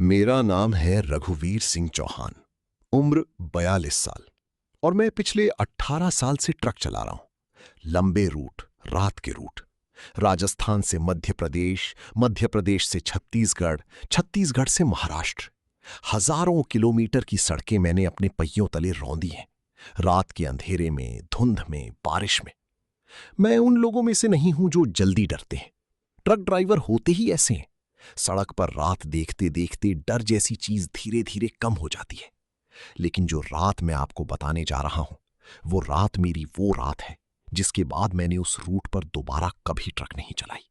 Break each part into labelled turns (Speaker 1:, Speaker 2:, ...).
Speaker 1: मेरा नाम है रघुवीर सिंह चौहान। उम्र 42 साल। और मैं पिछले 18 साल से ट्रक चला रहा हूं। लंबे रूट, रात के रूट। राजस्थान से मध्य प्रदेश, मध्य प्रदेश से छत्तीसगढ़, छत्तीसगढ़ से महाराष्ट्र। हजारों किलोमीटर की सड़कें मैंने अपने पहियों तले रौंदी हैं। रात के अंधेरे में, धुंध में, बारिश में। मैं उन लोगों में से नहीं हूं जो जल्दी डरते हैं। ट्रक ड्राइवर होते ही ऐसे हैं। सड़क पर रात देखते देखते डर जैसी चीज धीरे धीरे कम हो जाती है। लेकिन जो रात मैं आपको बताने जा रहा हूं, वो रात मेरी वो रात है जिसके बाद मैंने उस रूट पर दोबारा कभी ट्रक नहीं चलाई।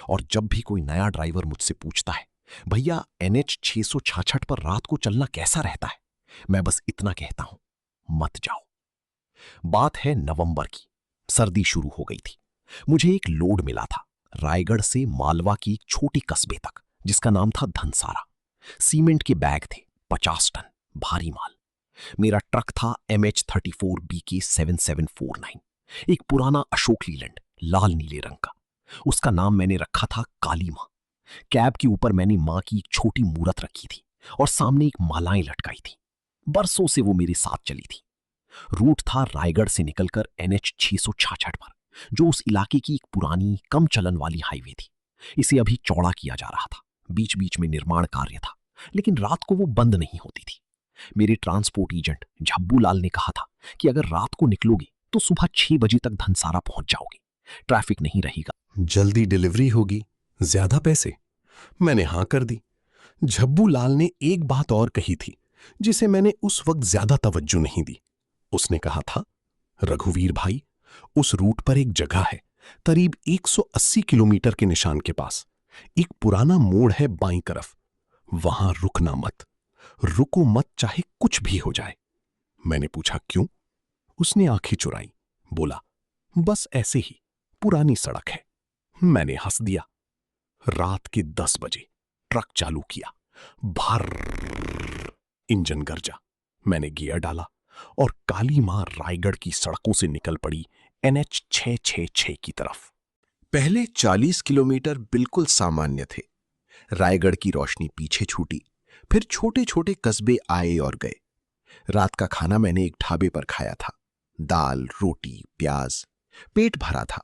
Speaker 1: और जब भी कोई नया ड्राइवर मुझसे पूछता है, भैया NH 666 पर रात को चलना कैसा रहता है, मैं बस इतना कहता हूं, मत जाओ। बात है नवंबर की। सर्दी शुरू हो गई थी। मुझे एक लोड मिला था, रायगढ़ से मालवा की एक छोटी कस्बे तक, जिसका नाम था धनसारा। सीमेंट के बैग थे, 50 टन भारी माल। मेरा ट्रक था MH34 BK 7749, एक पुराना अशोक लीलैंड, लाल नीले रंग का। उसका नाम मैंने रखा था काली मां। कैब के ऊपर मैंने मां की एक छोटी मूरत रखी थी और सामने एक मालाएं लटकाई थी। बरसों से वो मेरे साथ चली थी। रूट था रायगढ़ से निकलकर NH 666 पर, जो उस इलाके की एक पुरानी कम चलन वाली हाईवे थी। इसे अभी चौड़ा किया जा रहा था, बीच बीच में निर्माण कार्य था, लेकिन रात को वो बंद नहीं होती थी। मेरे ट्रांसपोर्ट एजेंट झब्बू लाल ने कहा था कि अगर रात को निकलोगे तो सुबह 6 बजे तक धनसारा पहुंच जाओगे, ट्रैफिक नहीं रहेगा,
Speaker 2: जल्दी डिलीवरी होगी, ज्यादा पैसे। मैंने हां कर दी। झब्बू लाल ने एक बात और कही थी जिसे मैंने उस वक्त ज्यादा तवज्जो नहीं दी। उसने कहा था, रघुवीर भाई, उस रूट पर एक जगह है, करीब 180 किलोमीटर के निशान के पास। एक पुराना मोड़ है बाईं तरफ, वहां रुकना मत। रुको मत, चाहे कुछ भी हो जाए। मैंने पूछा क्यों? उसने आंखें चुराई, बोला, बस ऐसे ही, पुरानी सड़क है। मैंने हंस दिया। रात के 10 बजे ट्रक चालू किया। भर इंजन गरजा। मैंने गियर डाला और काली मां रायगढ़ की सड़कों से निकल पड़ी NH 666 की तरफ।
Speaker 1: पहले 40 किलोमीटर बिल्कुल सामान्य थे। रायगढ़ की रोशनी पीछे छूटी, फिर छोटे छोटे कस्बे आए और गए। रात का खाना मैंने एक ढाबे पर खाया था। दाल, रोटी, प्याज। पेट भरा था।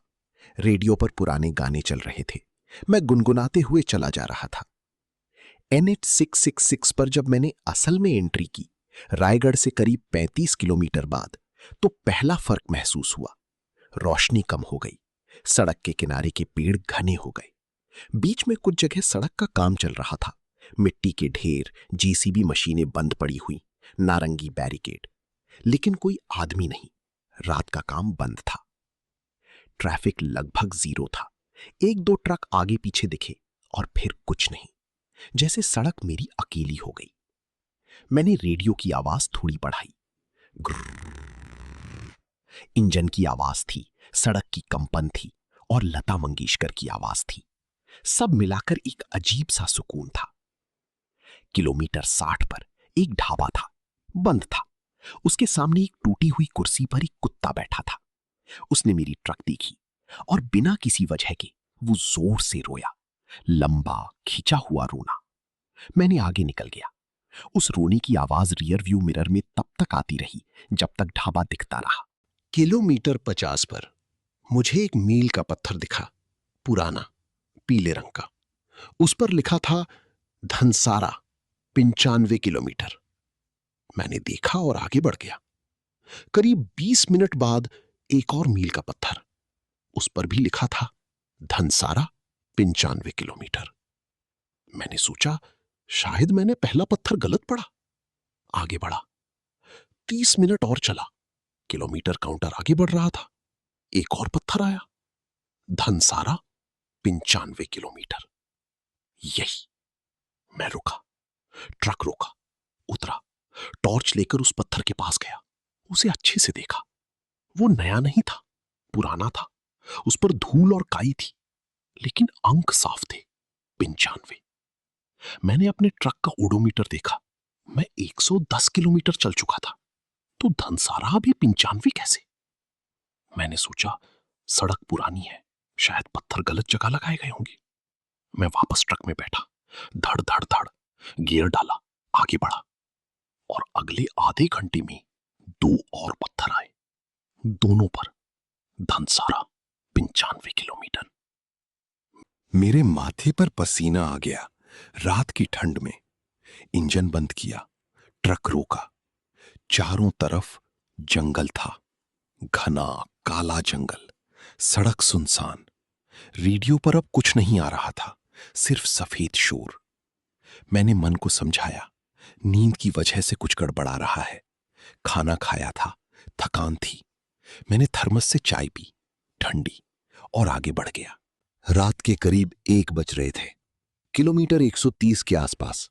Speaker 1: रेडियो पर पुराने गाने चल रहे थे। मैं गुनगुनाते हुए चला जा रहा था। NH 666 पर जब मैंने असल में एंट्री की, रायगढ़ से करीब 35 किलोमीटर बाद, तो पहला फर्क महसूस हुआ। रोशनी कम हो गई। सड़क के किनारे के पेड़ घने हो गए। बीच में कुछ जगह सड़क का काम चल रहा था। मिट्टी के ढेर, JCB मशीनें बंद पड़ी हुई, नारंगी बैरिकेड। लेकिन कोई आदमी नहीं। रात का काम बंद था। ट्रैफिक लगभग जीरो था। एक दो ट्रक आगे पीछे दिखे और फिर कुछ नहीं, जैसे सड़क मेरी अकेली हो गई। मैंने रेडियो की आवाज थोड़ी बढ़ाई। इंजन की आवाज थी, सड़क की कंपन थी और लता मंगेशकर की आवाज थी। सब मिलाकर एक अजीब सा सुकून था। किलोमीटर 60 पर एक ढाबा था, बंद था। उसके सामने एक टूटी हुई कुर्सी पर एक कुत्ता बैठा था। उसने मेरी ट्रक देखी और बिना किसी वजह के वो जोर से रोया, लंबा खिंचा हुआ रोना। मैंने आगे निकल गया। उस रोने की आवाज रियर व्यू मिरर में तब तक आती रही जब तक ढाबा दिखता रहा। किलोमीटर 50 पर मुझे एक मील का पत्थर दिखा, पुराना, पीले रंग का। उस पर लिखा था धनसारा, 95 किलोमीटर। मैंने देखा और आगे बढ़ गया। करीब 20 मिनट बाद एक और मील का पत्थर, उस पर भी लिखा था धनसारा, 95 किलोमीटर। मैंने सोचा शायद मैंने पहला पत्थर गलत पढ़ा। आगे बढ़ा। 30 मिनट और चला। किलोमीटर काउंटर आगे बढ़ रहा था। एक और पत्थर आया, धनसारा, 95 किलोमीटर। यही। मैं रुका, ट्रक रोका, उतरा, टॉर्च लेकर उस पत्थर के पास गया। उसे अच्छे से देखा। वो नया नहीं था, पुराना था। उस पर धूल और काई थी, लेकिन अंक साफ थे, 95। मैंने अपने ट्रक का ओडोमीटर देखा। मैं 110 किलोमीटर चल चुका था, तो धनसारा अभी 95 कैसे? मैंने सोचा सड़क पुरानी है, शायद पत्थर गलत जगह लगाए गए होंगे। मैं वापस ट्रक में बैठा। धड़ धड़ धड़
Speaker 2: गियर डाला, आगे बढ़ा और अगले आधे घंटे में 2 और पत्थर आए, दोनों पर धनसारा 95 किलोमीटर।
Speaker 1: मेरे माथे पर पसीना आ गया। रात की ठंड में इंजन बंद किया, ट्रक रोका। चारों तरफ जंगल था, घना काला जंगल, सड़क सुनसान। रेडियो पर अब कुछ नहीं आ रहा था, सिर्फ सफेद शोर। मैंने मन को समझाया, नींद की वजह से कुछ गड़बड़ा रहा है। खाना खाया था, थकान थी। मैंने थर्मस से चाय पी, ठंडी, और आगे बढ़ गया। रात के करीब 1 बज रहे थे, किलोमीटर 130 के आसपास।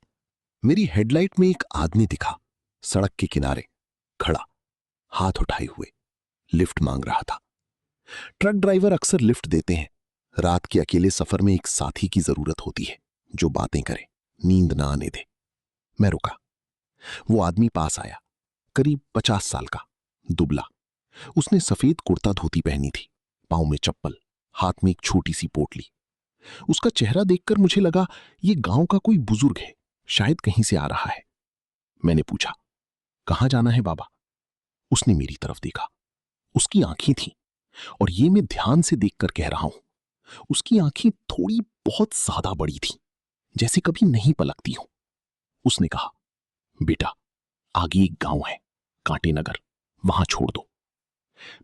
Speaker 1: मेरी हेडलाइट में एक आदमी दिखा, सड़क के किनारे खड़ा, हाथ उठाए हुए, लिफ्ट मांग रहा था। ट्रक ड्राइवर अक्सर लिफ्ट देते हैं। रात के अकेले सफर में एक साथी की जरूरत होती है जो बातें करे, नींद ना आने दे। मैं रुका। वो आदमी पास आया, करीब 50 साल का, दुबला। उसने सफेद कुर्ता धोती पहनी थी, पांव में चप्पल, हाथ में एक छोटी सी पोटली। उसका चेहरा देखकर मुझे लगा ये गांव का कोई बुजुर्ग है, शायद कहीं से आ रहा है। मैंने पूछा, कहां जाना है बाबा? उसने मेरी तरफ देखा। उसकी आंखें थीं, और ये मैं ध्यान से देखकर कह रहा हूं, उसकी आंखें थोड़ी बहुत ज्यादा बड़ी थीं, जैसे कभी नहीं पलकती हों। उसने कहा, बेटा, आगे एक गांव है, कांटे नगर, वहां छोड़ दो।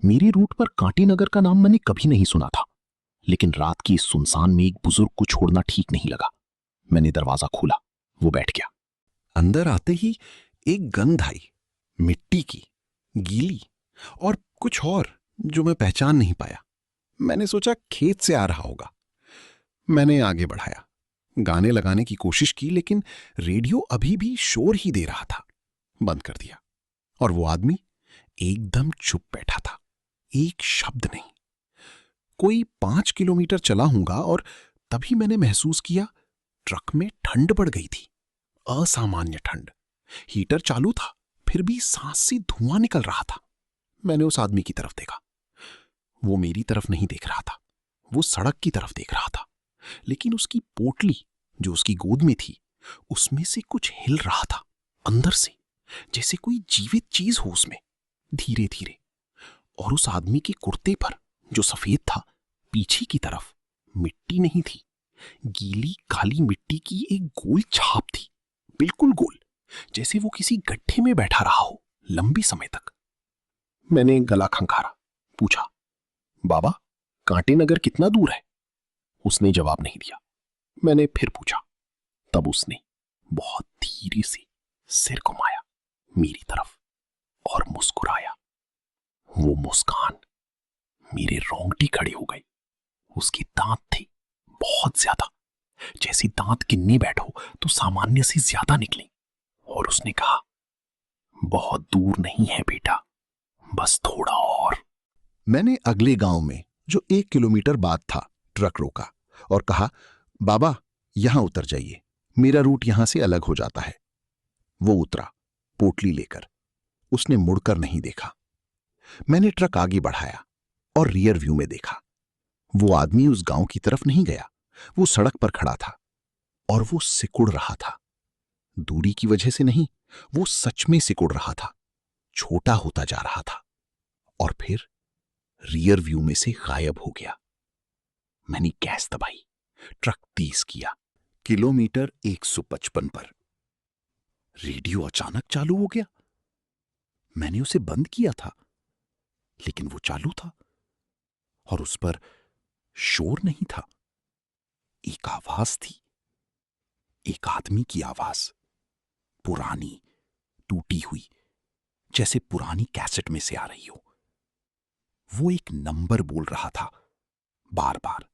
Speaker 1: मेरे रूट पर कांटे नगर का नाम मैंने कभी नहीं सुना था, लेकिन रात की इस सुनसान में एक बुजुर्ग को छोड़ना ठीक नहीं लगा। मैंने दरवाजा खोला, वो बैठ गया। अंदर आते ही एक गंध आई, मिट्टी की, गीली, और कुछ और जो मैं पहचान नहीं पाया। मैंने सोचा खेत से आ रहा होगा। मैंने आगे बढ़ाया, गाने लगाने की कोशिश की, लेकिन रेडियो अभी भी शोर ही दे रहा था। बंद कर दिया, और वो आदमी एकदम चुप बैठा था, एक शब्द नहीं। कोई 5 किलोमीटर चला हूंगा, और तभी मैंने महसूस किया ट्रक में ठंड बढ़ गई थी, असामान्य ठंड। हीटर चालू था, फिर भी सांस से धुआं निकल रहा था। मैंने उस आदमी की तरफ देखा। वो मेरी तरफ नहीं देख रहा था, वो सड़क की तरफ देख रहा था, लेकिन उसकी पोटली जो उसकी गोद में थी, उसमें से कुछ हिल रहा था, अंदर से, जैसे कोई जीवित चीज हो उसमें, धीरे धीरे। और उस आदमी के कुर्ते पर, जो सफेद था, पीछे की तरफ मिट्टी नहीं थी, गीली काली मिट्टी की एक गोल छाप थी, बिल्कुल गोल, जैसे वो किसी गड्ढे में बैठा रहा हो लंबी समय तक। मैंने गला खंखारा, पूछा, बाबा, कांटे नगर कितना दूर है? उसने जवाब नहीं दिया। मैंने फिर पूछा। तब उसने बहुत धीरे से सिर घुमाया मेरी तरफ और मुस्कुराया। वो मुस्कान, मेरे रोंगटे खड़े हो गए। उसके दांत थे, बहुत ज्यादा, जैसे दांत गिनने बैठो तो सामान्य से ज्यादा निकले। और उसने कहा, बहुत दूर नहीं है बेटा, बस थोड़ा और। मैंने अगले गांव में, जो 1 किलोमीटर बाद था, ट्रक रोका और कहा, बाबा, यहां उतर जाइए, मेरा रूट यहां से अलग हो जाता है। वो उतरा, पोटली लेकर। उसने मुड़कर नहीं देखा। मैंने ट्रक आगे बढ़ाया और रियर व्यू में देखा। वो आदमी उस गांव की तरफ नहीं गया, वो सड़क पर खड़ा था, और वो सिकुड़ रहा था। दूरी की वजह से नहीं, वो सच में सिकुड़ रहा था, छोटा होता जा रहा था, और फिर रियर व्यू में से गायब हो गया। मैंने गैस दबाई, ट्रक तेज किया, किलोमीटर 155 पर। रेडियो अचानक चालू हो गया। मैंने उसे बंद किया था, लेकिन वो चालू था, और उस पर शोर नहीं था। एक आवाज थी, एक आदमी की आवाज, पुरानी, टूटी हुई, जैसे पुरानी कैसेट में से आ रही हो। वो एक नंबर बोल रहा था, बार बार,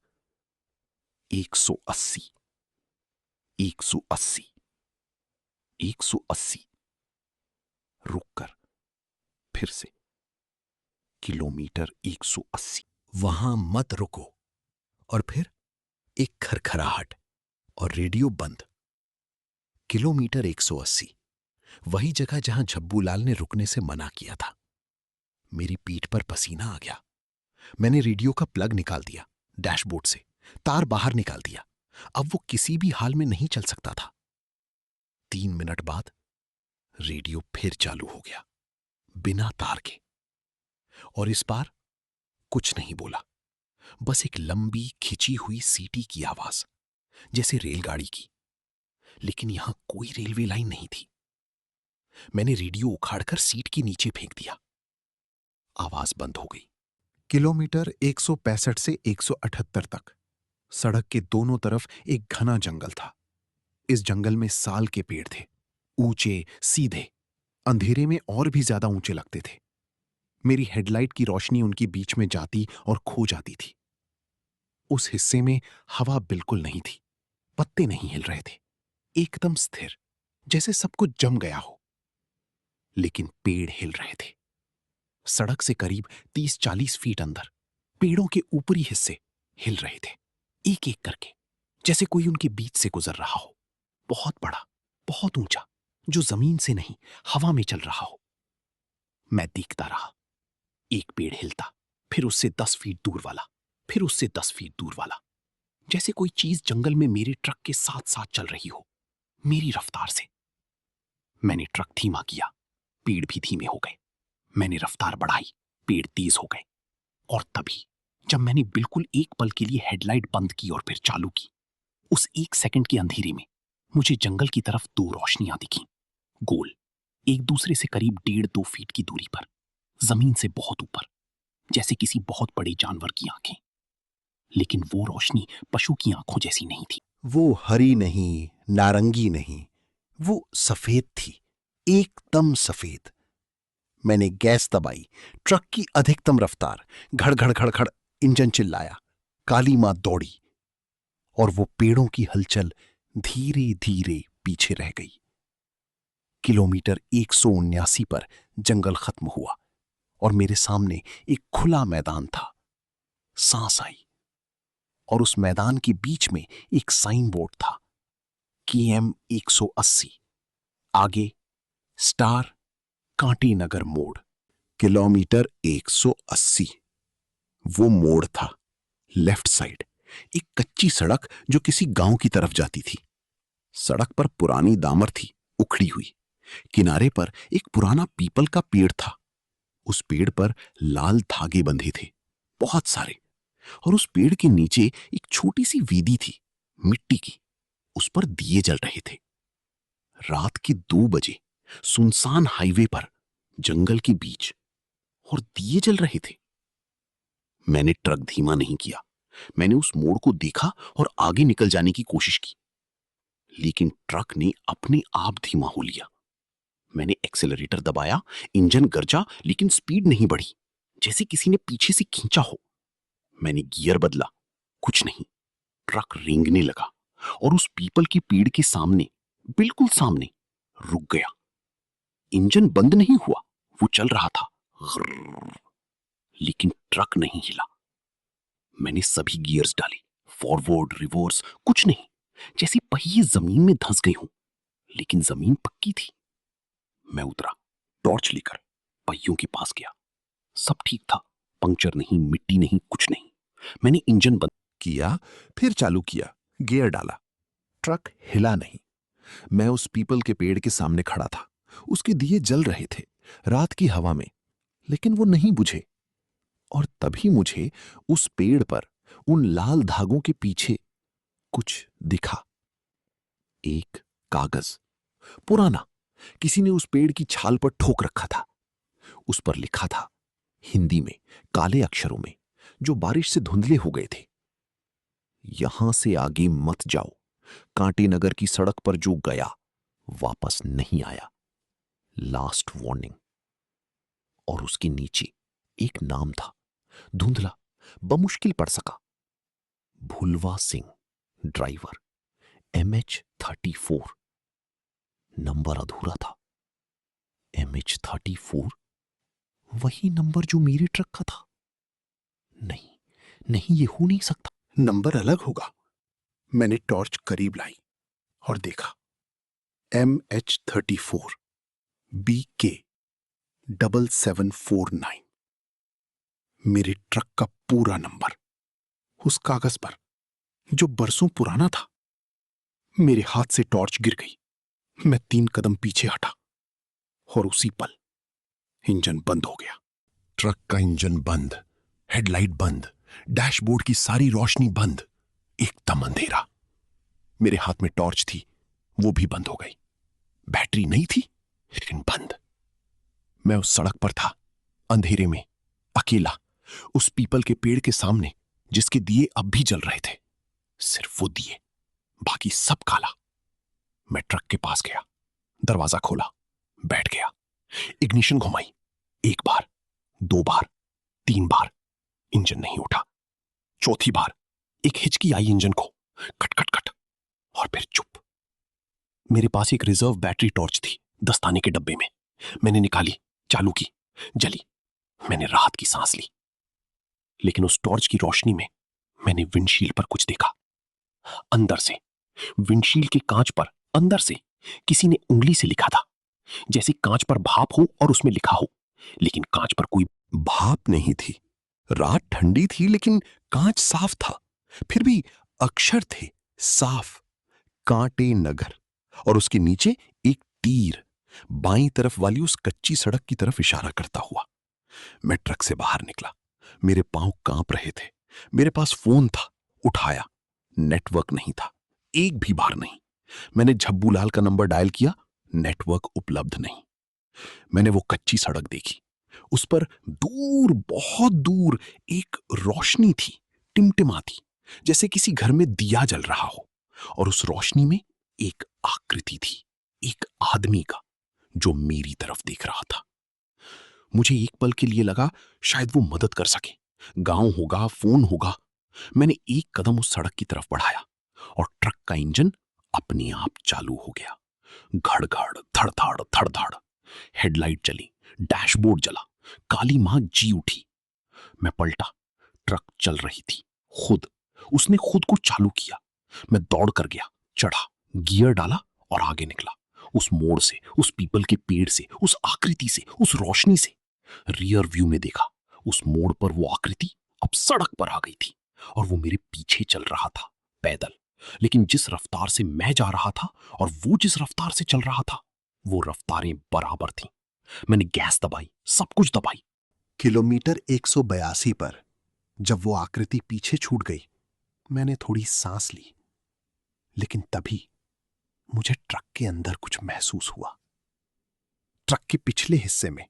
Speaker 1: 180, 180, 180। रुककर फिर से, किलोमीटर 180, वहां मत रुको। और फिर एक खरखराहट, और रेडियो बंद। किलोमीटर 180, वही जगह जहां झब्बूलाल ने रुकने से मना किया था। मेरी पीठ पर पसीना आ गया। मैंने रेडियो का प्लग निकाल दिया, डैशबोर्ड से तार बाहर निकाल दिया। अब वो किसी भी हाल में नहीं चल सकता था। 3 मिनट बाद रेडियो फिर चालू हो गया, बिना तार के। और इस बार कुछ नहीं बोला, बस एक लंबी खिंची हुई सीटी की आवाज, जैसे रेलगाड़ी की। लेकिन यहां कोई रेलवे लाइन नहीं थी। मैंने रेडियो उखाड़कर सीट के नीचे फेंक दिया। आवाज बंद हो गई। किलोमीटर 165 से 178 तक सड़क के दोनों तरफ एक घना जंगल था। इस जंगल में साल के पेड़ थे, ऊंचे सीधे, अंधेरे में और भी ज्यादा ऊंचे लगते थे। मेरी हेडलाइट की रोशनी उनके बीच में जाती और खो जाती थी। उस हिस्से में हवा बिल्कुल नहीं थी, पत्ते नहीं हिल रहे थे, एकदम स्थिर, जैसे सब कुछ जम गया हो। लेकिन पेड़ हिल रहे थे। सड़क से करीब 30-40 फीट अंदर पेड़ों के ऊपरी हिस्से हिल रहे थे, एक एक करके, जैसे कोई उनके बीच से गुजर रहा हो। बहुत बड़ा, बहुत ऊंचा, जो जमीन से नहीं हवा में चल रहा हो। मैं देखता रहा। एक पेड़ हिलता, फिर उससे 10 फीट दूर वाला, फिर उससे 10 फीट दूर वाला, जैसे कोई चीज जंगल में मेरे ट्रक के साथ साथ चल रही हो, मेरी रफ्तार से। मैंने ट्रक धीमा किया, पेड़ भी धीमे हो गए। मैंने रफ्तार बढ़ाई, पेड़ तेज हो गए। और तभी जब मैंने बिल्कुल एक पल के लिए हेडलाइट बंद की और फिर चालू की, उस 1 सेकंड के अंधेरे में मुझे जंगल की तरफ 2 रोशनियां दिखीं, गोल, एक दूसरे से करीब 1.5-2 फीट की दूरी पर, जमीन से बहुत ऊपर, जैसे किसी बहुत बड़े जानवर की आंखें। लेकिन वो रोशनी पशु की आंखों जैसी नहीं थी। वो हरी नहीं, नारंगी नहीं, वो सफेद थी, एकदम सफेद। मैंने गैस दबाई, ट्रक की अधिकतम रफ्तार, घड़-घड़ घड़-घड़, इंजन चिल्लाया, काली मां दौड़ी, और वो पेड़ों की हलचल धीरे धीरे पीछे रह गई। किलोमीटर 179 पर जंगल खत्म हुआ और मेरे सामने एक खुला मैदान था। सांस आई, और उस मैदान के बीच में एक साइन बोर्ड था, KM 180, आगे स्टार, कांटी नगर मोड़। किलोमीटर 180। वो मोड़ था, लेफ्ट साइड, एक कच्ची सड़क जो किसी गांव की तरफ जाती थी। सड़क पर पुरानी दामर थी, उखड़ी हुई। किनारे पर एक पुराना पीपल का पेड़ था। उस पेड़ पर लाल धागे बंधे थे, बहुत सारे। और उस पेड़ के नीचे एक छोटी सी वीदी थी, मिट्टी की। उस पर दिए जल रहे थे। रात के 2 बजे, सुनसान हाईवे पर, जंगल के बीच, और दिए जल रहे थे। मैंने ट्रक धीमा नहीं किया। मैंने उस मोड़ को देखा और आगे निकल जाने की कोशिश की, लेकिन ट्रक ने अपने आप धीमा हो लिया। मैंने एक्सेलरेटर दबाया, इंजन गरजा, लेकिन स्पीड नहीं बढ़ी, जैसे किसी ने पीछे से खींचा हो। मैंने गियर बदला, कुछ नहीं। ट्रक रेंगने लगा और उस पीपल के पेड़ के सामने, बिल्कुल सामने, रुक गया। इंजन बंद नहीं हुआ, वो चल रहा था, ग्रर्र, लेकिन ट्रक नहीं हिला। मैंने सभी गियर्स डाले, फॉरवर्ड, रिवर्स, कुछ नहीं, जैसे पहिए जमीन में धंस गए हों। लेकिन जमीन पक्की थी। मैं उतरा, टॉर्च लेकर पहियों के पास गया। सब ठीक था, पंक्चर नहीं, मिट्टी नहीं, कुछ नहीं। मैंने इंजन बंद किया, फिर चालू किया, गियर डाला। ट्रक हिला नहीं। मैं उस पीपल के पेड़ के सामने खड़ा था। उसके दिए जल रहे थे, रात की हवा में, लेकिन वो नहीं बुझे। और तभी मुझे उस पेड़ पर, उन लाल धागों के पीछे कुछ दिखा। एक कागज, पुराना, किसी ने उस पेड़ की छाल पर ठोक रखा था। उस पर लिखा था, हिंदी में, काले अक्षरों में, जो बारिश से धुंधले हो गए थे, यहां से आगे मत जाओ। कांटी नगर की सड़क पर जो गया, वापस नहीं आया। Last warning. और उसके नीचे एक नाम था, धुंधला, बमुश्किल पढ़ सका, भुलवा सिंह, ड्राइवर, MH34। नंबर अधूरा था। MH34, वही नंबर जो मेरे ट्रक का था। नहीं नहीं, ये हो नहीं सकता, नंबर अलग होगा। मैंने टॉर्च करीब लाई और देखा, MH34 BK 7749। मेरे ट्रक का पूरा नंबर उस कागज पर, जो बरसों पुराना था। मेरे हाथ से टॉर्च गिर गई।
Speaker 2: मैं 3 कदम पीछे हटा और उसी पल इंजन बंद हो गया।
Speaker 1: ट्रक का इंजन बंद, हेडलाइट बंद, डैशबोर्ड की सारी रोशनी बंद, एकदम अंधेरा। मेरे हाथ में टॉर्च थी, वो भी बंद हो गई। बैटरी नहीं थी, लेकिन बंद। मैं उस सड़क पर था, अंधेरे में, अकेला, उस पीपल के पेड़ के सामने जिसके दिए अब भी जल रहे थे। सिर्फ वो दिए, बाकी सब काला। मैं ट्रक के पास गया, दरवाजा खोला, बैठ गया, इग्निशन घुमाई। 1 बार, 2 बार, 3 बार, इंजन नहीं उठा। चौथी बार एक हिचकी आई इंजन को, खट खट खट, और फिर चुप। मेरे पास एक रिजर्व बैटरी टॉर्च थी, दस्ताने के डब्बे में। मैंने निकाली, चालू की, जली। मैंने राहत की सांस ली। लेकिन उस टॉर्च की रोशनी में मैंने विंडशील्ड पर कुछ देखा। अंदर से, विंडशील्ड के कांच पर अंदर से किसी ने उंगली से लिखा था, जैसे कांच पर भाप हो और उसमें लिखा हो, लेकिन कांच पर कोई भाप नहीं थी। रात ठंडी थी, लेकिन कांच साफ था। फिर भी अक्षर थे, साफ, कांटे नगर। और उसके नीचे एक तीर, बाईं तरफ वाली उस कच्ची सड़क की तरफ इशारा करता हुआ। मैं ट्रक से बाहर निकला। मेरे पांव कांप रहे थे। मेरे पास फोन था, उठाया। नेटवर्क नहीं था, एक भी बार नहीं। मैंने झब्बूलाल का नंबर डायल किया, नेटवर्क उपलब्ध नहीं। मैंने वो कच्ची सड़क देखी। उस पर दूर, बहुत दूर एक रोशनी थी, टिमटिमाती, जैसे किसी घर में दिया जल रहा हो। और उस रोशनी में एक आकृति थी, एक आदमी का, जो मेरी तरफ देख रहा था। मुझे एक पल के लिए लगा शायद वो मदद कर सके। गांव होगा, फोन होगा। मैंने एक कदम उस सड़क की तरफ बढ़ाया और ट्रक का इंजन अपने आप चालू हो गया। घड़-घड़, धड़-धड़, धड़-धड़। हेडलाइट जली, डैशबोर्ड जला, काली मां जी उठी। मैं पलटा, ट्रक चल रही थी, खुद। उसने खुद को चालू किया। मैं दौड़ कर गया, चढ़ा, गियर डाला और आगे निकला। उस मोड़ से, उस पीपल के पेड़ से, उस आकृति से, उस रोशनी से। रियर व्यू में देखा, उस मोड़ पर वो आकृति अब सड़क पर आ गई थी और वो मेरे पीछे चल रहा था, पैदल। लेकिन जिस रफ्तार से मैं जा रहा था और वो जिस रफ्तार से चल रहा था, वो रफ्तारें बराबर थीं। मैंने गैस दबाई, सब कुछ दबाई। किलोमीटर 182 पर जब वो आकृति पीछे छूट गई, मैंने थोड़ी सांस ली। लेकिन तभी मुझे ट्रक के अंदर कुछ महसूस हुआ। ट्रक के पिछले हिस्से में,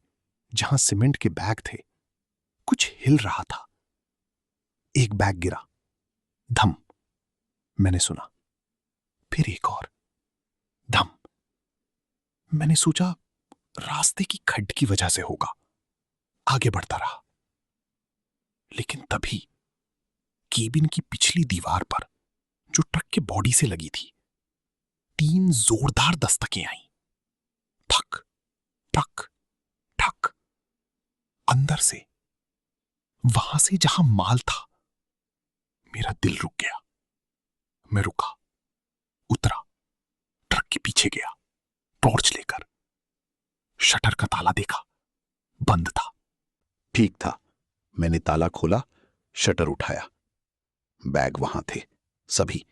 Speaker 1: जहां सीमेंट के बैग थे, कुछ हिल रहा था। एक बैग गिरा, धम। मैंने सुना, फिर एक और, धम। मैंने सोचा रास्ते की खड्ड की वजह से होगा। आगे बढ़ता रहा। लेकिन तभी केबिन की पिछली दीवार पर, जो ट्रक के बॉडी से लगी थी, 3 जोरदार दस्तकें आईं। ठक, ठक, ठक। अंदर से, वहां से जहां माल था। मेरा दिल रुक गया। मैं रुका, उतरा, ट्रक के पीछे गया, टॉर्च लेकर। शटर का ताला देखा, बंद था। ठीक था। मैंने ताला खोला, शटर उठाया। बैग वहां थे, सभी।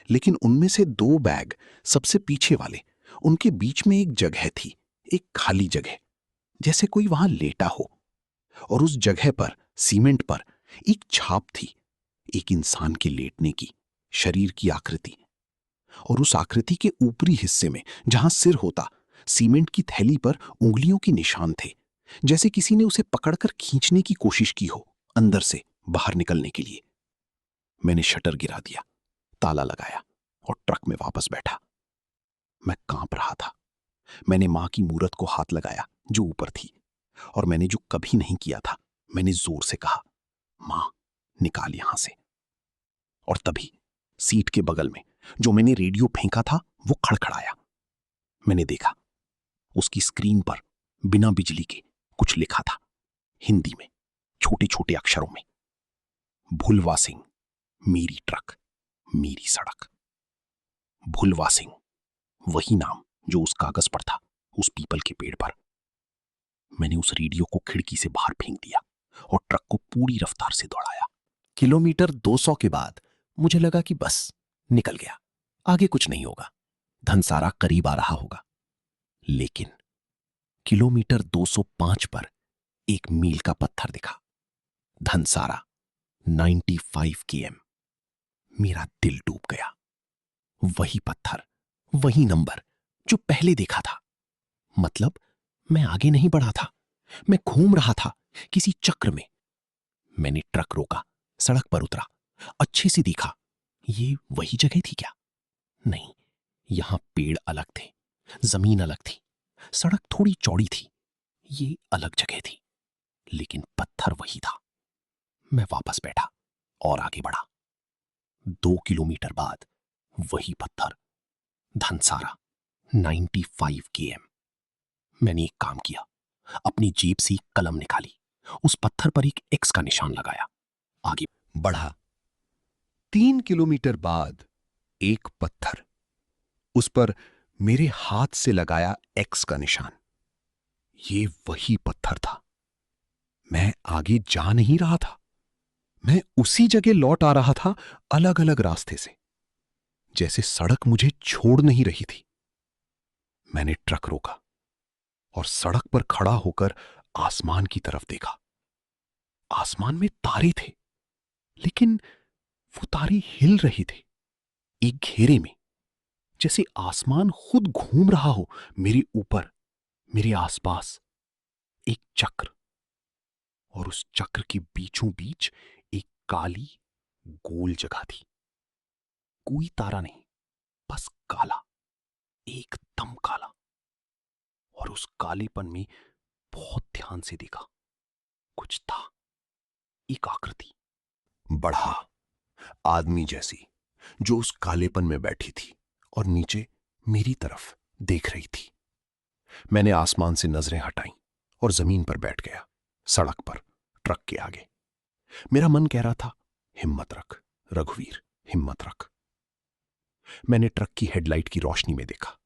Speaker 1: लेकिन उनमें से 2 बैग, सबसे पीछे वाले, उनके बीच में एक जगह थी, एक खाली जगह, जैसे कोई वहां लेटा हो। और उस जगह पर, सीमेंट पर, एक छाप थी, एक इंसान के लेटने की, शरीर की आकृति। और उस आकृति के ऊपरी हिस्से में, जहां सिर होता, सीमेंट की थैली पर उंगलियों के निशान थे, जैसे किसी ने उसे पकड़कर खींचने की कोशिश की हो, अंदर से बाहर निकलने के लिए। मैंने शटर गिरा दिया, ताला लगाया और ट्रक में वापस बैठा। मैं कांप रहा था। मैंने मां की मूरत को हाथ लगाया, जो ऊपर थी। और मैंने जो कभी नहीं किया था, मैंने जोर से कहा, मां, निकाल यहां से। और तभी सीट के बगल में जो मैंने रेडियो फेंका था, वो खड़खड़ाया। मैंने देखा, उसकी स्क्रीन पर बिना बिजली के कुछ लिखा था, हिंदी में, छोटे छोटे अक्षरों में, भुलवा सिंह, मेरी ट्रक, मेरी सड़क। भुलवा सिंह, वही नाम जो उस कागज पर था, उस पीपल के पेड़ पर। मैंने उस रेडियो को खिड़की से बाहर फेंक दिया और ट्रक को पूरी रफ्तार से दौड़ाया। किलोमीटर 200 के बाद मुझे लगा कि बस, निकल गया, आगे कुछ नहीं होगा, धनसारा करीब आ रहा होगा।
Speaker 2: लेकिन किलोमीटर 205 पर एक मील का पत्थर दिखा। धनसारा 95 km। मेरा दिल डूब गया। वही पत्थर, वही नंबर जो पहले देखा था। मतलब मैं आगे नहीं बढ़ा था, मैं घूम रहा था किसी चक्र में। मैंने ट्रक रोका, सड़क पर उतरा, अच्छे से देखा, ये वही जगह थी क्या? नहीं, यहां पेड़ अलग थे, जमीन अलग थी, सड़क थोड़ी चौड़ी थी। ये अलग जगह थी, लेकिन पत्थर वही था। मैं वापस बैठा और आगे बढ़ा। 2 किलोमीटर बाद वही पत्थर, धनसारा 95 km। मैंने एक काम किया, अपनी जेब से कलम निकाली, उस पत्थर पर एक एक्स का निशान लगाया, आगे
Speaker 1: बढ़ा। 3 किलोमीटर बाद एक पत्थर, उस पर मेरे हाथ से लगाया एक्स का निशान। ये वही पत्थर था। मैं आगे जा नहीं रहा था, मैं उसी जगह लौट आ रहा था, अलग अलग रास्ते से, जैसे सड़क मुझे छोड़ नहीं रही थी। मैंने ट्रक रोका और सड़क पर खड़ा होकर आसमान की तरफ देखा। आसमान में तारे थे, लेकिन वो तारे हिल रहे थे एक घेरे में, जैसे आसमान खुद घूम रहा हो मेरे ऊपर, मेरे आसपास। एक चक्र, और उस चक्र के बीचों बीच एक काली गोल जगह थी। कोई तारा नहीं, बस काला, एकदम काला। और उस कालेपन में बहुत ध्यान से देखा, कुछ था, एक आकृति, बढ़ा, आदमी जैसी, जो उस कालेपन में बैठी थी और नीचे मेरी तरफ देख रही थी। मैंने आसमान से नजरें हटाई और जमीन पर बैठ गया, सड़क पर, ट्रक के आगे। मेरा मन कह रहा था, हिम्मत रख रघुवीर, हिम्मत रख। मैंने ट्रक की हेडलाइट की रोशनी में देखा,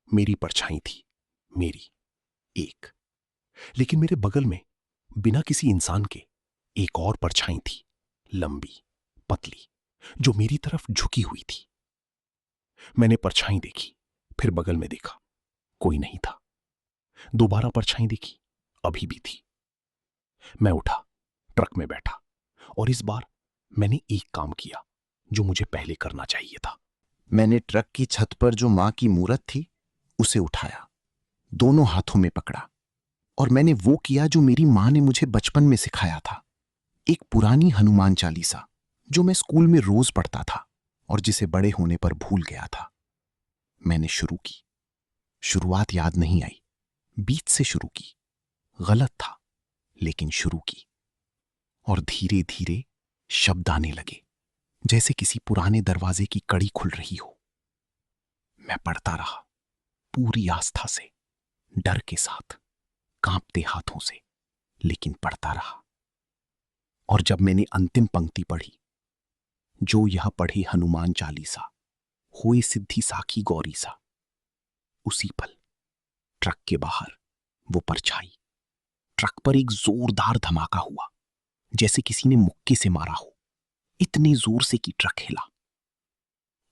Speaker 1: मेरी परछाई थी, मेरी एक। लेकिन मेरे बगल में, बिना किसी इंसान के, एक और परछाई थी, लंबी, पतली, जो मेरी तरफ झुकी हुई थी। मैंने परछाई देखी, फिर बगल में देखा, कोई नहीं था। दोबारा परछाई देखी, अभी भी थी। मैं उठा, ट्रक में बैठा, और इस बार मैंने एक काम किया जो मुझे पहले करना चाहिए था। मैंने ट्रक की छत पर जो मां की मूरत थी उसे उठाया, दोनों हाथों में पकड़ा, और मैंने वो किया जो मेरी मां ने मुझे बचपन में सिखाया था। एक पुरानी हनुमान चालीसा जो मैं स्कूल में रोज पढ़ता था और जिसे बड़े होने पर भूल गया था। मैंने शुरू की। शुरुआत याद नहीं आई, बीच से शुरू की। गलत था, लेकिन शुरू की। और धीरे धीरे शब्द आने लगे, जैसे किसी पुराने दरवाजे की कड़ी खुल रही हो। मैं पढ़ता रहा, पूरी आस्था से, डर के साथ, कांपते हाथों से, लेकिन पढ़ता रहा। और जब मैंने अंतिम पंक्ति पढ़ी, जो यह पढ़े हनुमान चालीसा, होए सिद्धि साखी गौरी सा, उसी पल ट्रक के बाहर वो परछाई, ट्रक पर एक जोरदार धमाका हुआ, जैसे किसी ने मुक्के से मारा हो, इतने जोर से कि ट्रक हिला।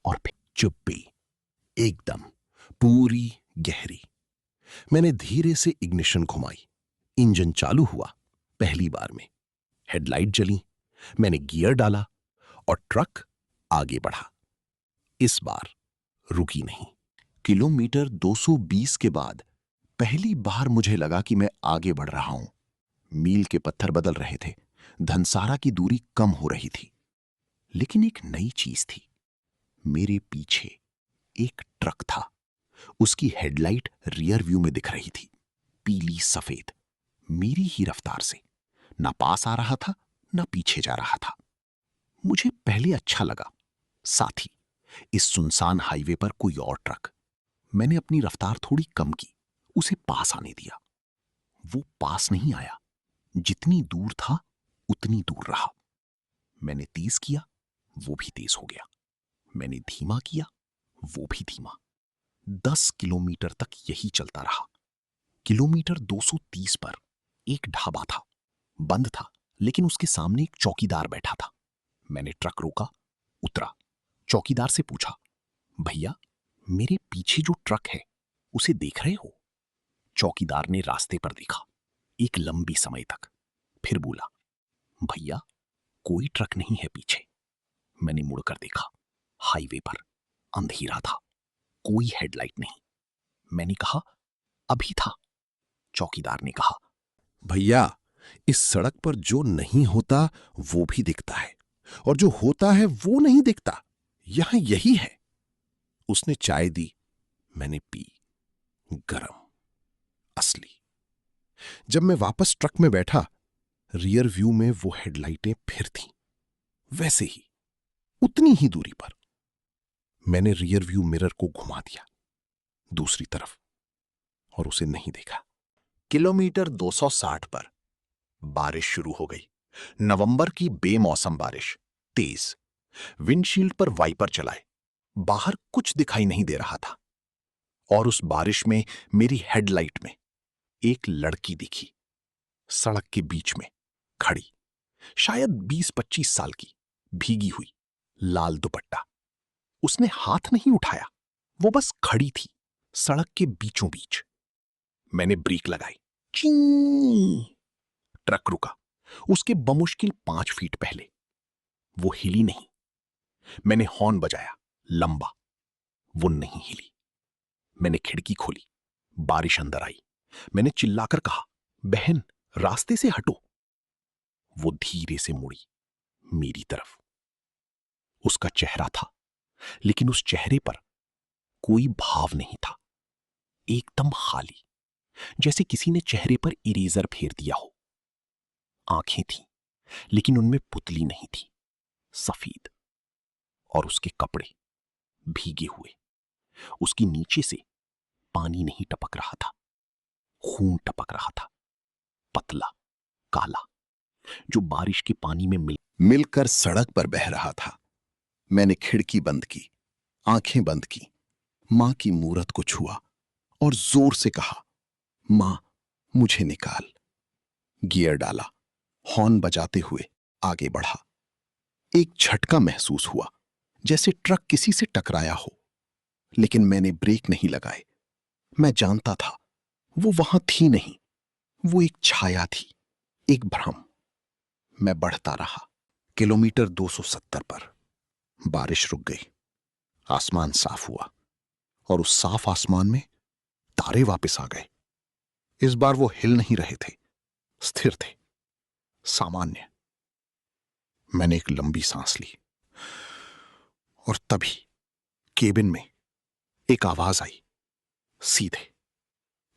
Speaker 1: और फिर चुप्पी, एकदम, पूरी, गहरी। मैंने धीरे से इग्निशन घुमाई, इंजन चालू हुआ, पहली बार में। हेडलाइट जली, मैंने गियर डाला और ट्रक आगे बढ़ा। इस बार रुकी नहीं। किलोमीटर 220 के बाद पहली बार मुझे लगा कि मैं आगे बढ़ रहा हूं। मील के पत्थर बदल रहे थे, धनसारा की दूरी कम हो रही थी। लेकिन एक नई चीज थी। मेरे पीछे एक ट्रक था, उसकी हेडलाइट रियर व्यू में दिख रही थी, पीली सफेद, मेरी ही रफ्तार से, ना पास आ रहा था ना पीछे जा रहा था। मुझे पहले अच्छा लगा, साथ ही इस सुनसान हाईवे पर कोई और ट्रक। मैंने अपनी रफ्तार थोड़ी कम की, उसे पास आने दिया। वो पास नहीं आया, जितनी दूर था उतनी दूर रहा। मैंने तेज किया, वो भी तेज हो गया। मैंने धीमा किया, वो भी धीमा। 10 किलोमीटर तक यही चलता रहा। किलोमीटर 230 पर एक ढाबा था, बंद था, लेकिन उसके सामने एक चौकीदार बैठा था। मैंने ट्रक रोका, उतरा, चौकीदार से पूछा, भैया, मेरे पीछे जो ट्रक है उसे देख रहे हो?
Speaker 2: चौकीदार ने रास्ते पर देखा एक लंबी समय तक, फिर बोला, भैया कोई ट्रक नहीं है पीछे। मैंने मुड़कर देखा, हाईवे पर अंधेरा था, कोई हेडलाइट नहीं। मैंने कहा, अभी था। चौकीदार ने कहा,
Speaker 1: भैया इस सड़क पर जो नहीं होता वो भी दिखता है, और जो होता है वो नहीं दिखता। यहां यही है। उसने चाय दी, मैंने पी। गरम, असली। जब मैं वापस ट्रक में बैठा, रियर व्यू में वो हेडलाइटें फिर थीं, वैसे ही, उतनी ही दूरी पर। मैंने रियर व्यू मिरर को घुमा दिया दूसरी तरफ और उसे नहीं देखा। किलोमीटर 260 पर बारिश शुरू हो गई। नवंबर की बेमौसम बारिश, तेज। विंडशील्ड पर वाइपर चलाए, बाहर कुछ दिखाई नहीं दे रहा था। और उस बारिश में मेरी हेडलाइट में एक लड़की दिखी, सड़क के बीच में खड़ी, शायद 20-25 साल की, भीगी हुई, लाल दुपट्टा। उसने हाथ नहीं उठाया, वो बस खड़ी थी सड़क के बीचों बीच। मैंने ब्रेक लगाई, ची। ट्रक रुका, उसके बमुश्किल 5 फीट पहले। वो हिली नहीं। मैंने हॉर्न बजाया, लंबा, वो नहीं हिली। मैंने खिड़की खोली, बारिश अंदर आई। मैंने चिल्लाकर कहा, बहन रास्ते से हटो। वो धीरे से मुड़ी मेरी तरफ। उसका चेहरा था, लेकिन उस चेहरे पर कोई भाव नहीं था, एकदम खाली, जैसे किसी ने चेहरे पर इरेजर फेर दिया हो। आंखें थीं, लेकिन उनमें पुतली नहीं थी, सफेद। और उसके कपड़े भीगे हुए। उसकी नीचे से पानी नहीं टपक रहा था, खून टपक रहा था, पतला, काला, जो बारिश के पानी में मिलकर सड़क पर बह रहा था। मैंने खिड़की बंद की, आंखें बंद की, मां की मूरत को छुआ और जोर से कहा, मां मुझे निकाल। गियर डाला, हॉर्न बजाते हुए आगे बढ़ा। एक झटका महसूस हुआ, जैसे ट्रक किसी से टकराया हो, लेकिन मैंने ब्रेक नहीं लगाए। मैं जानता था वो वहां थी नहीं, वो एक छाया थी, एक भ्रम। मैं बढ़ता रहा। किलोमीटर 270 पर बारिश रुक गई, आसमान साफ हुआ, और उस साफ आसमान में तारे वापस आ गए। इस बार वो हिल नहीं रहे थे, स्थिर थे, सामान्य। मैंने एक लंबी सांस ली, और तभी केबिन में एक आवाज आई, सीधे,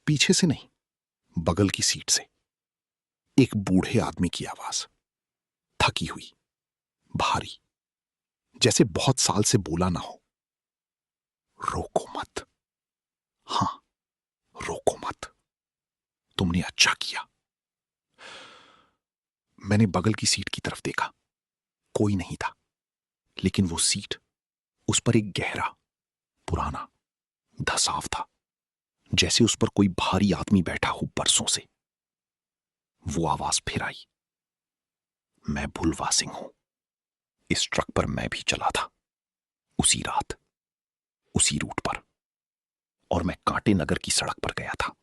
Speaker 1: पीछे से नहीं, बगल की सीट से। एक बूढ़े आदमी की आवाज, थकी हुई, भारी, जैसे बहुत साल से बोला ना हो। रोको मत। हां, रोको मत। तुमने अच्छा किया। मैंने बगल की सीट की तरफ देखा, कोई नहीं था, लेकिन वो सीट, उस पर एक गहरा, पुराना धसाव था, जैसे उस पर कोई भारी आदमी बैठा हो बरसों से। वो आवाज फिर आई, मैं भुलवा सिंह हूं। इस ट्रक पर मैं भी चला था, उसी रात, उसी रूट पर, और मैं कांटे नगर की सड़क पर गया था।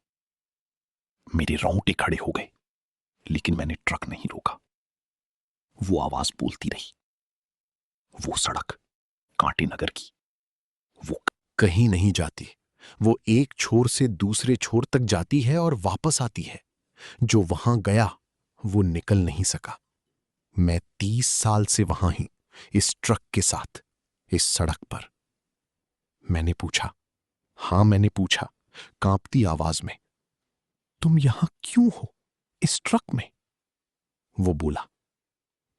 Speaker 1: मेरे रोंगटे खड़े हो गए, लेकिन मैंने ट्रक नहीं रोका। वो आवाज बोलती रही, वो सड़क कांटे नगर की, वो कहीं नहीं जाती। वो एक छोर से दूसरे छोर तक जाती है और वापस आती है। जो वहां गया वो निकल नहीं सका। मैं 30 साल से वहां ही, इस ट्रक के साथ, इस सड़क पर। मैंने पूछा, हां मैंने पूछा, कांपती आवाज में, तुम यहां क्यों हो, इस ट्रक में? वो बोला,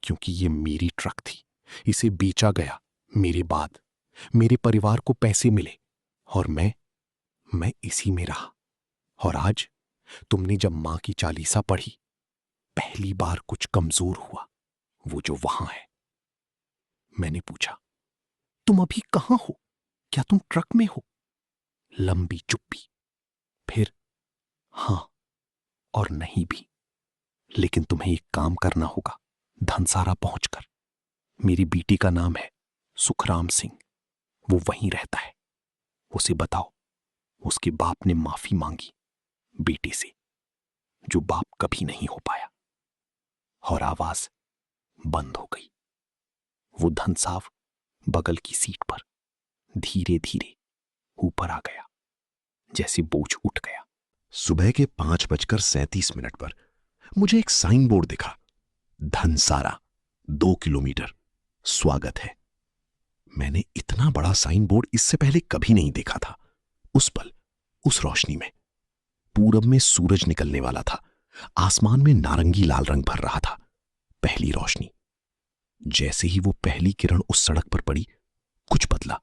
Speaker 1: क्योंकि ये मेरी ट्रक थी, इसे बेचा गया मेरे बाद, मेरे परिवार को पैसे मिले, और मैं इसी में रहा। और आज तुमने जब मां की चालीसा पढ़ी, पहली बार कुछ कमजोर हुआ, वो जो वहां है। मैंने पूछा, तुम अभी कहां हो? क्या तुम ट्रक में हो? लंबी चुप्पी, फिर हां और नहीं भी। लेकिन तुम्हें एक काम करना होगा, धनसारा पहुंचकर। मेरी बेटी का नाम है सुखराम सिंह, वो वहीं रहता है। उसे बताओ, उसके बाप ने माफी मांगी,
Speaker 2: बेटे से, जो बाप कभी नहीं हो पाया। और आवाज बंद हो गई। वो धनसाव बगल की सीट पर धीरे धीरे ऊपर आ गया, जैसे बोझ उठ गया।
Speaker 1: सुबह के 5:37 पर मुझे एक साइन बोर्ड दिखा। धनसारा 2 किलोमीटर, स्वागत है। मैंने इतना बड़ा साइन बोर्ड इससे पहले कभी नहीं देखा था। उस पल, उस रोशनी में, पूरब में सूरज निकलने वाला था। आसमान में नारंगी लाल रंग भर रहा था। पहली रोशनी। जैसे ही वो पहली किरण उस सड़क पर पड़ी, कुछ बदला।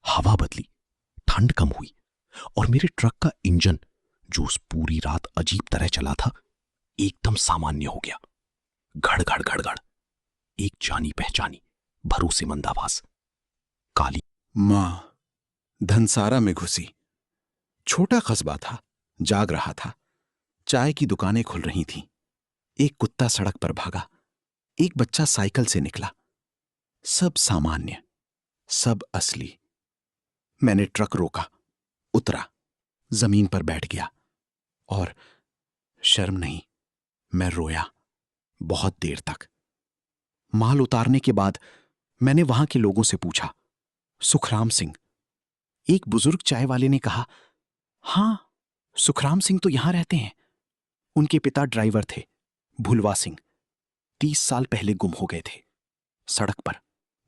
Speaker 1: हवा बदली, ठंड कम हुई, और मेरे ट्रक का इंजन, जो उस पूरी रात अजीब तरह चला था, एकदम सामान्य हो गया। घड़ घड़ घड़ घड़, एक जानी पहचानी भरोसेमंद आवाज। काली
Speaker 2: मां धनसारा में घुसी। छोटा कस्बा था, जाग रहा था। चाय की दुकानें खुल रही थीं। एक कुत्ता सड़क पर भागा, एक बच्चा साइकिल से निकला। सब सामान्य, सब असली। मैंने ट्रक रोका, उतरा, जमीन पर बैठ गया, और शर्म नहीं, मैं रोया बहुत देर तक। माल उतारने के बाद मैंने वहां के लोगों से पूछा, सुखराम सिंह? एक बुजुर्ग चाय वाले ने कहा, हां, सुखराम सिंह तो यहां रहते हैं। उनके पिता ड्राइवर थे, भुलवा सिंह। 30 साल पहले गुम हो गए थे। सड़क पर,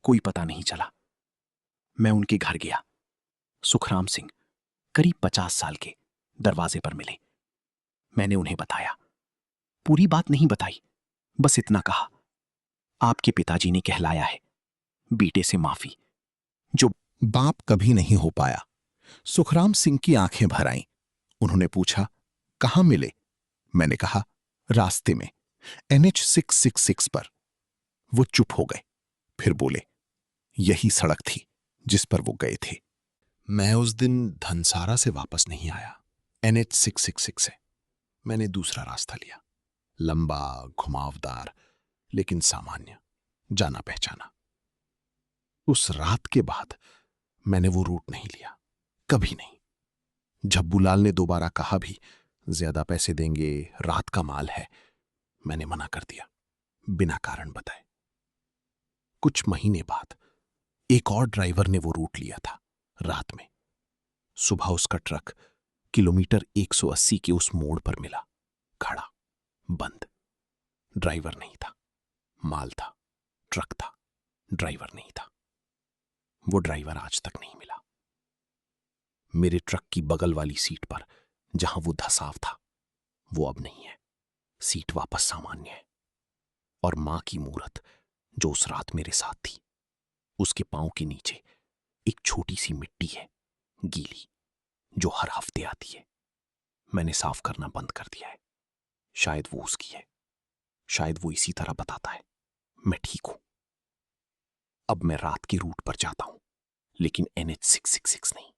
Speaker 2: कोई पता नहीं चला। मैं उनके घर गया। सुखराम सिंह, करीब 50 साल के, दरवाजे पर मिले। मैंने उन्हें बताया। पूरी बात नहीं बताई, बस इतना कहा, आपके पिताजी ने कहलाया है, बेटे से माफी।
Speaker 1: जो बाप कभी नहीं हो पाया। सुखराम सिंह की आंखें भर आईं। उन्होंने पूछा, कहां मिले? मैंने कहा, रास्ते में, NH 666 पर। वो चुप हो गए, फिर बोले, यही सड़क थी जिस पर वो गए थे। मैं उस दिन धनसारा से वापस नहीं आया। NH 666 से मैंने दूसरा रास्ता लिया। लंबा, घुमावदार, लेकिन सामान्य, जाना पहचाना। उस रात के बाद मैंने वो रूट नहीं लिया, कभी नहीं। झब्बूलाल ने दोबारा कहा भी, ज्यादा पैसे देंगे, रात का माल है। मैंने मना कर दिया, बिना कारण बताए। कुछ महीने बाद एक और ड्राइवर ने वो रूट लिया था, रात में। सुबह उसका ट्रक किलोमीटर 180 के उस मोड़ पर मिला, खड़ा, बंद। ड्राइवर नहीं था, माल था, ट्रक था, ड्राइवर नहीं था। वो ड्राइवर आज तक नहीं मिला। मेरे ट्रक की बगल वाली सीट पर, जहां वो धसाव था, वो अब नहीं है। सीट वापस सामान्य है। और मां की मूरत, जो उस रात मेरे साथ थी, उसके पांव के नीचे एक छोटी सी मिट्टी है, गीली, जो हर हफ्ते आती है। मैंने साफ करना बंद कर दिया है। शायद वो उसकी है, शायद वो इसी तरह बताता है, मैं ठीक हूं। अब मैं रात के रूट पर जाता हूं, लेकिन NH 666 नहीं।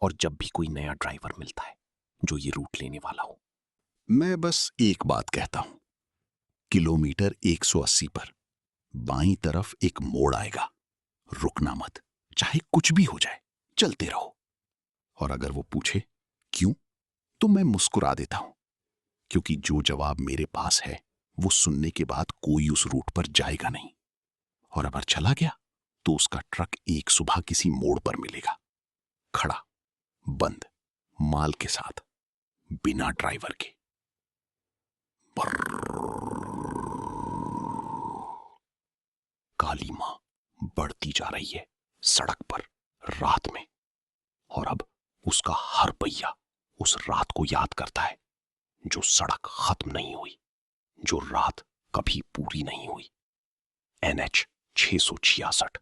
Speaker 1: और जब भी कोई नया ड्राइवर मिलता है जो ये रूट लेने वाला हो, मैं बस एक बात कहता हूं, किलोमीटर 180 पर बाईं तरफ एक मोड़ आएगा, रुकना मत, चाहे कुछ भी हो जाए, चलते रहो। और अगर वो पूछे क्यों, तो मैं मुस्कुरा देता हूं, क्योंकि जो जवाब मेरे पास है वो सुनने के बाद कोई उस रूट पर जाएगा नहीं। और अगर चला गया तो उसका ट्रक एक सुबह किसी मोड़ पर मिलेगा, खड़ा, बंद, माल के साथ, बिना ड्राइवर के। काली मां बढ़ती जा रही है सड़क पर, रात में। और अब उसका हर पहिया उस रात को याद करता है, जो सड़क खत्म नहीं हुई, जो रात कभी पूरी नहीं हुई। NH 666।